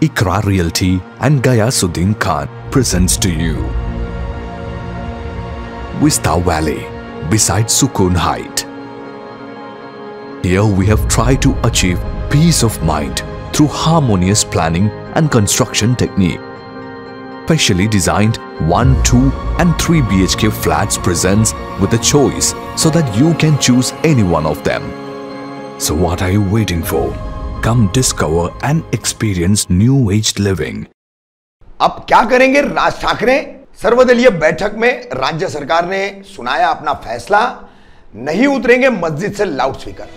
Iqra Realty and Ghayasuddin Khan presents to you Vista Valley beside Sukoon Height. Here we have tried to achieve peace of mind through harmonious planning and construction technique. Specially designed 1, 2 and 3 BHK flats presents with a choice so that you can choose any one of them. So what are you waiting for? Come discover and experience new age living. अब क्या करेंगे राज ठाकरे? सर्वदलीय बैठक में राज्य सरकार ने सुनाया अपना फैसला, नहीं उतरेंगे मस्जिद से लाउडस्पीकर।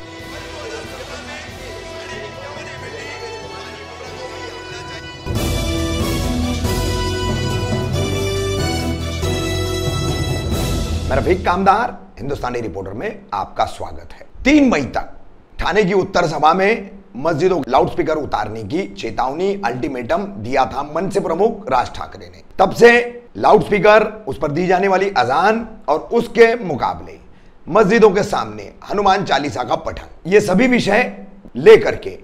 मैं रफीक कामदार हिंदुस्तानी रिपोर्टर में आपका स्वागत है। 3 मई तक ठाणे की उत्तर सभा में मस्जिदों लाउडस्पीकर उतारने की चेतावनी अल्टीमेटम दिया था मनसे प्रमुख राज ठाकरे ने। तब से लाउडस्पीकर, उस पर दी जाने वाली अजान और उसके मुकाबले मस्जिदों के सामने हनुमान चालीसा का पठन, ये सभी विषय लेकर के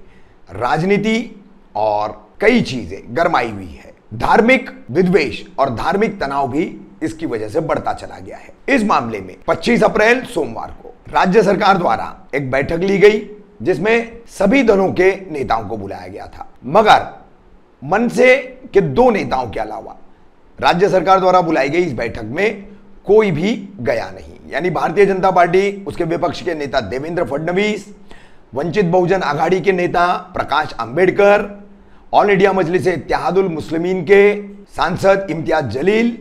राजनीति और कई चीजें गरमाई हुई है। धार्मिक विद्वेष और धार्मिक तनाव भी इसकी वजह से बढ़ता चला गया है। इस मामले में 25 अप्रैल सोमवार को राज्य सरकार द्वारा एक बैठक ली गई जिसमें सभी दलों के नेताओं को बुलाया गया था, मगर मनसे के 2 नेताओं के अलावा राज्य सरकार द्वारा बुलाई गई इस बैठक में कोई भी गया नहीं। यानी भारतीय जनता पार्टी, उसके विपक्ष के नेता देवेंद्र फडणवीस, वंचित बहुजन आघाड़ी के नेता प्रकाश अंबेडकर, ऑल इंडिया मजलिस-ए-इत्तेहादुल मुस्लिमीन के सांसद इम्तियाज जलील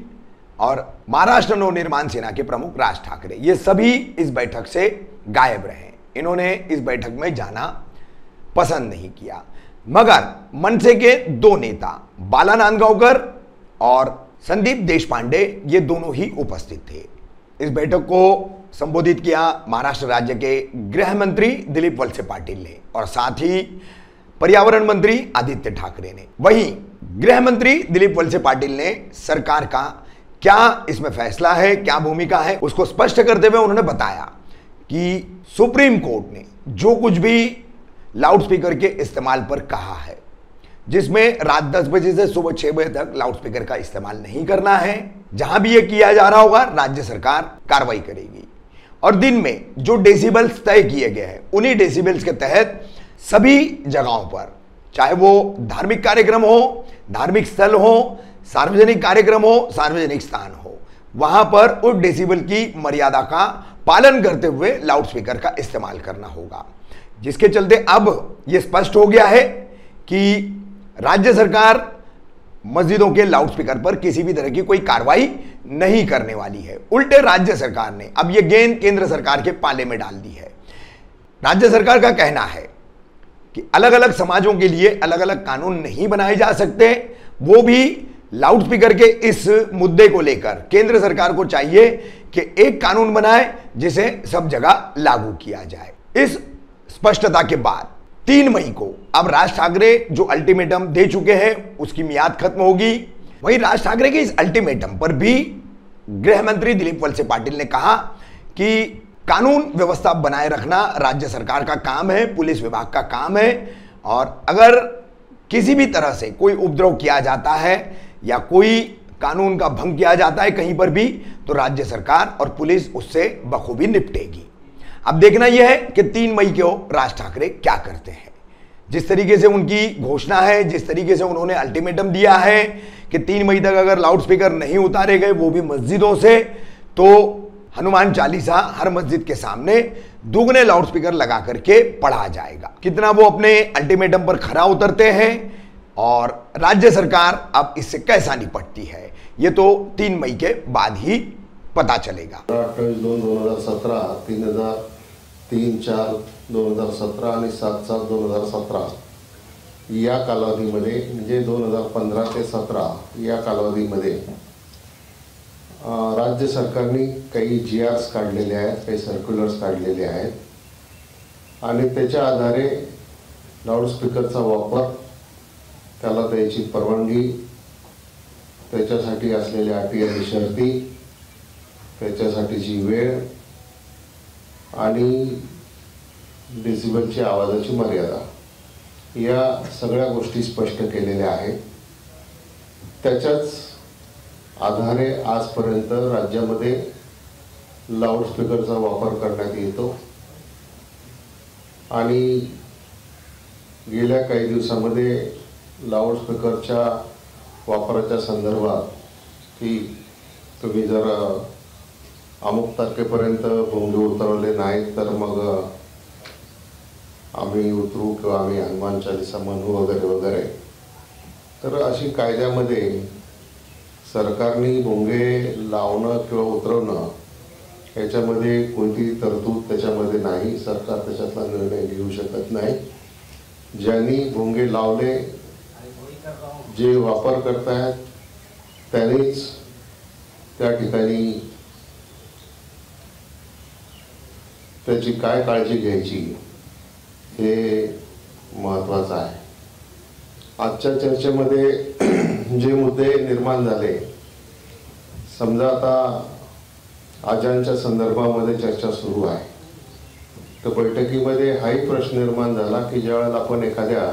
और महाराष्ट्र नवनिर्माण सेना के प्रमुख राज ठाकरे, ये सभी इस बैठक से गायब रहे। इन्होंने इस बैठक में जाना पसंद नहीं किया, मगर मनसे के 2 नेता बाला नांदगांवकर और संदीप देशपांडे, ये दोनों ही उपस्थित थे। इस बैठक को संबोधित किया महाराष्ट्र राज्य के गृह मंत्री दिलीप वलसे पाटिल ने और साथ ही पर्यावरण मंत्री आदित्य ठाकरे ने। वहीं गृह मंत्री दिलीप वलसे पाटिल ने सरकार का क्या इसमें फैसला है, क्या भूमिका है, उसको स्पष्ट करते हुए उन्होंने बताया कि सुप्रीम कोर्ट ने जो कुछ भी लाउडस्पीकर के इस्तेमाल पर कहा है, जिसमें रात 10 बजे से सुबह 6 बजे तक लाउडस्पीकर का इस्तेमाल नहीं करना है, जहां भी ये किया जा रहा होगा राज्य सरकार कार्रवाई करेगी। और दिन में जो डेसिबल्स तय किए गए हैं, उन्हीं डेसिबल्स के तहत सभी जगहों पर, चाहे वो धार्मिक कार्यक्रम हो, धार्मिक स्थल हो, सार्वजनिक कार्यक्रम हो, सार्वजनिक स्थान हो, वहां पर उस डेसिबल की मर्यादा का पालन करते हुए लाउडस्पीकर का इस्तेमाल करना होगा। जिसके चलते अब यह स्पष्ट हो गया है कि राज्य सरकार मस्जिदों के लाउडस्पीकर पर किसी भी तरह की कोई कार्रवाई नहीं करने वाली है। उल्टे राज्य सरकार ने अब यह गेंद केंद्र सरकार के पाले में डाल दी है। राज्य सरकार का कहना है कि अलग अलग समाजों के लिए अलग अलग कानून नहीं बनाए जा सकते। वो भी लाउडस्पीकर के इस मुद्दे को लेकर केंद्र सरकार को चाहिए कि एक कानून बनाए जिसे सब जगह लागू किया जाए। इस स्पष्टता के बाद 3 मई को अब राज ठाकरे जो अल्टीमेटम दे चुके हैं उसकी मियाद खत्म होगी। वहीं राज ठाकरे के इस अल्टीमेटम पर भी गृह मंत्री दिलीप वलसे पाटिल ने कहा कि कानून व्यवस्था बनाए रखना राज्य सरकार का काम है, पुलिस विभाग का काम है, और अगर किसी भी तरह से कोई उपद्रव किया जाता है या कोई कानून का भंग किया जाता है कहीं पर भी, तो राज्य सरकार और पुलिस उससे बखूबी निपटेगी। अब देखना यह है कि 3 मई को राज ठाकरे क्या करते हैं। जिस तरीके से उनकी घोषणा है, जिस तरीके से उन्होंने अल्टीमेटम दिया है कि 3 मई तक अगर लाउडस्पीकर नहीं उतारे गए, वो भी मस्जिदों से, तो हनुमान चालीसा हर मस्जिद के सामने दुगने लाउडस्पीकर लगा करके पढ़ा जाएगा। कितना वो अपने अल्टीमेटम पर खरा उतरते हैं और राज्य सरकार अब इससे कैसा निपटती है, ये तो 3 मई के बाद ही पता चलेगा। 28/2/2017, 3/4/2017 आणि 7/7/2017 या कालावधीमध्ये, म्हणजे 2015 ते 17 या कालावधीमध्ये राज्य सरकारने काही GRs काढलेले आहेत, काही सर्क्युलर्स काढलेले आहेत आणि त्याच्या आधारे लाउडस्पीकरचा वापर, त्याला त्याची परवानगी, त्याच्यासाठी असलेल्या अटी आणि शर्ती, त्याच्यासाठीची वेळ आणि डेसिबलची आवाजाची मर्यादा या सगळ्या गोष्टी स्पष्ट केलेल्या आहेत. त्याच्याच आधारे आजपर्यंत राज्यामध्ये लाऊडस्पीकरचा वापर करण्यात येतो आणि गेल्या काही दिवसामध्ये लाऊडस्पीकरच्या वापराच्या संदर्भात की तुम्ही जर अमुक तारखेपर्यंत भोंगे उतरवले नाहीत तर मग आम्ही उतरू किंवा आम्ही हनुमान चालीसा म्हणू वगैरे वगैरे. तर अशी कायद्यामध्ये सरकारने भोंगे लावणं किंवा उतरवणं याच्यामध्ये कोणती तरतूद त्याच्यामध्ये नाही. सरकार त्याच्यातला निर्णय घेऊ शकत नाही. ज्यांनी भोंगे लावले, जे वापर करतायत त्यांनीच त्या ठिकाणी त्याची काय काळजी घ्यायची हे महत्त्वाचं आहे. आजच्या चर्चेमध्ये जे मुद्दे निर्माण झाले, समजा आता आजांच्या संदर्भामध्ये चर्चा सुरू आहे, तर बैठकीमध्ये हाही प्रश्न निर्माण झाला की ज्यावेळेला आपण एखाद्या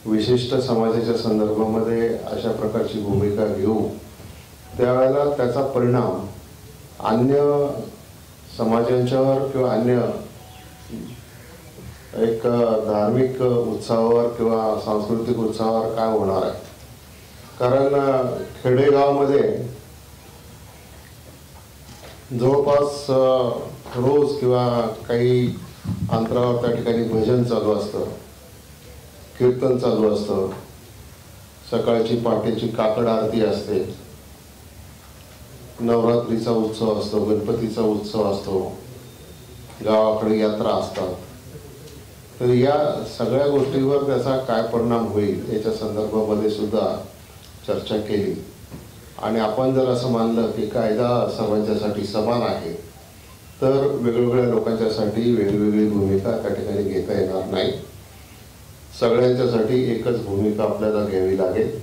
विशिष्ट समाजाच्या संदर्भामध्ये अशा प्रकारची भूमिका घेऊ त्यावेळेला त्याचा परिणाम अन्य समाजांच्यावर किंवा अन्य एक धार्मिक उत्सवावर किंवा सांस्कृतिक उत्सवावर काय होणार आहे. कारण खेडेगावामध्ये जवळपास रोज किंवा काही अंतरावर त्या ठिकाणी भजन चालू असतं, कीर्तन चालू असतं, सकाळची पहाटेची काकड आरती असते, नवरात्रीचा उत्सव असतो, गणपतीचा उत्सव असतो, गावाकडे यात्रा असतात. तर या सगळ्या गोष्टींवर त्याचा काय परिणाम होईल याच्या संदर्भामध्ये सुद्धा चर्चा केली. आणि आपण जर असं मानलं की कायदा सर्वांच्यासाठी समान आहे तर वेगवेगळ्या लोकांच्यासाठी वेगवेगळी भूमिका त्या ठिकाणी घेता येणार नाही. सगळ्यांच्यासाठी एकच भूमिका आपल्याला घ्यावी लागेल.